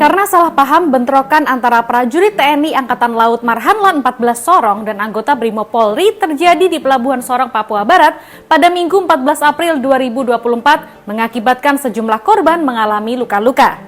Karena salah paham bentrokan antara prajurit TNI Angkatan Laut Marhanlan 14 Sorong dan anggota Brimob Polri terjadi di Pelabuhan Sorong, Papua Barat pada Minggu 14 April 2024 mengakibatkan sejumlah korban mengalami luka-luka.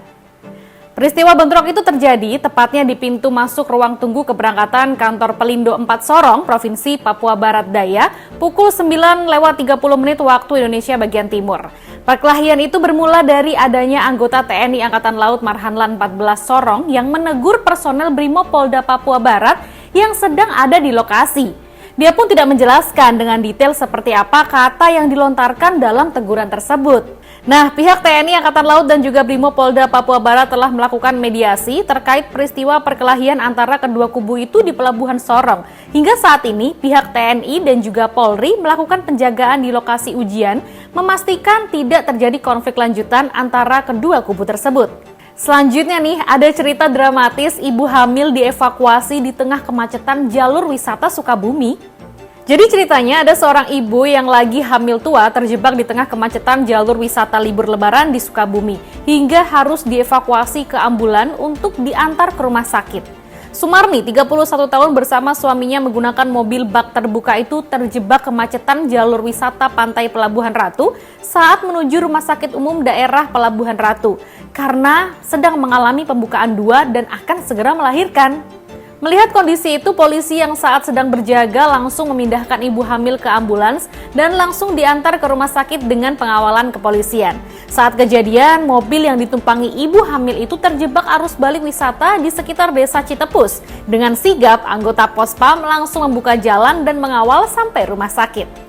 Peristiwa bentrok itu terjadi tepatnya di pintu masuk ruang tunggu keberangkatan kantor Pelindo 4 Sorong, Provinsi Papua Barat Daya, pukul 9:30 waktu Indonesia bagian timur. Perkelahian itu bermula dari adanya anggota TNI Angkatan Laut Marhanlan 14 Sorong yang menegur personel Brimob Polda Papua Barat yang sedang ada di lokasi. Dia pun tidak menjelaskan dengan detail seperti apa kata yang dilontarkan dalam teguran tersebut. Nah, pihak TNI Angkatan Laut dan juga Brimob Polda Papua Barat telah melakukan mediasi terkait peristiwa perkelahian antara kedua kubu itu di Pelabuhan Sorong. Hingga saat ini, pihak TNI dan juga Polri melakukan penjagaan di lokasi ujian, memastikan tidak terjadi konflik lanjutan antara kedua kubu tersebut. Selanjutnya nih, ada cerita dramatis ibu hamil dievakuasi di tengah kemacetan jalur wisata Sukabumi. Jadi ceritanya ada seorang ibu yang lagi hamil tua terjebak di tengah kemacetan jalur wisata libur lebaran di Sukabumi hingga harus dievakuasi ke ambulan untuk diantar ke rumah sakit. Sumarni, 31 tahun bersama suaminya menggunakan mobil bak terbuka itu terjebak kemacetan jalur wisata Pantai Pelabuhan Ratu saat menuju Rumah Sakit Umum Daerah Pelabuhan Ratu karena sedang mengalami pembukaan 2 dan akan segera melahirkan. Melihat kondisi itu, polisi yang saat sedang berjaga langsung memindahkan ibu hamil ke ambulans dan langsung diantar ke rumah sakit dengan pengawalan kepolisian. Saat kejadian, mobil yang ditumpangi ibu hamil itu terjebak arus balik wisata di sekitar desa Citepus. Dengan sigap, anggota Pospam langsung membuka jalan dan mengawal sampai rumah sakit.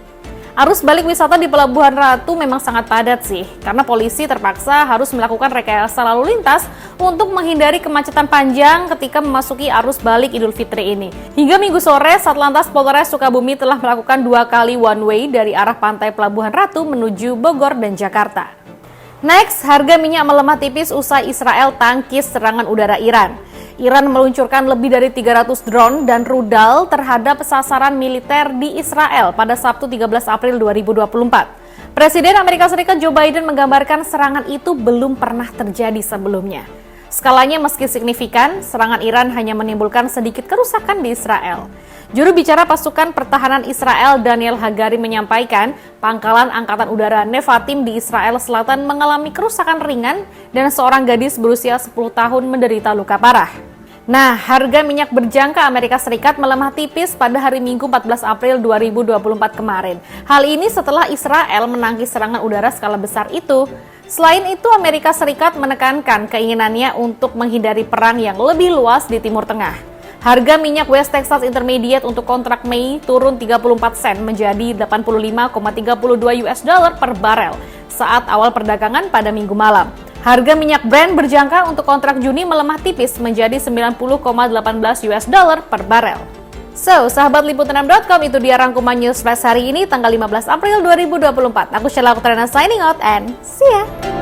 Arus balik wisata di Pelabuhan Ratu memang sangat padat sih, karena polisi terpaksa harus melakukan rekayasa lalu lintas untuk menghindari kemacetan panjang ketika memasuki arus balik Idul Fitri ini. Hingga Minggu sore, Satlantas Polres Sukabumi telah melakukan 2 kali one way dari arah Pantai Pelabuhan Ratu menuju Bogor dan Jakarta. Next, harga minyak melemah tipis usai Israel tangkis serangan udara Iran. Iran meluncurkan lebih dari 300 drone dan rudal terhadap sasaran militer di Israel pada Sabtu 13 April 2024. Presiden Amerika Serikat Joe Biden menggambarkan serangan itu belum pernah terjadi sebelumnya. Skalanya meski signifikan, serangan Iran hanya menimbulkan sedikit kerusakan di Israel. Juru bicara pasukan pertahanan Israel Daniel Hagari menyampaikan, pangkalan Angkatan Udara Nevatim di Israel Selatan mengalami kerusakan ringan dan seorang gadis berusia 10 tahun menderita luka parah. Nah, harga minyak berjangka Amerika Serikat melemah tipis pada hari Minggu 14 April 2024 kemarin. Hal ini setelah Israel menangkis serangan udara skala besar itu. Selain itu, Amerika Serikat menekankan keinginannya untuk menghindari perang yang lebih luas di Timur Tengah. Harga minyak West Texas Intermediate untuk kontrak Mei turun 34 sen menjadi 85,32 US dollar per barel saat awal perdagangan pada Minggu malam. Harga minyak Brent berjangka untuk kontrak Juni melemah tipis menjadi 90,18 US dollar per barel. So, sahabat Liputan6.com, itu dia rangkuman news flash hari ini tanggal 15 April 2024. Aku Sheila Kutrana signing out and see ya!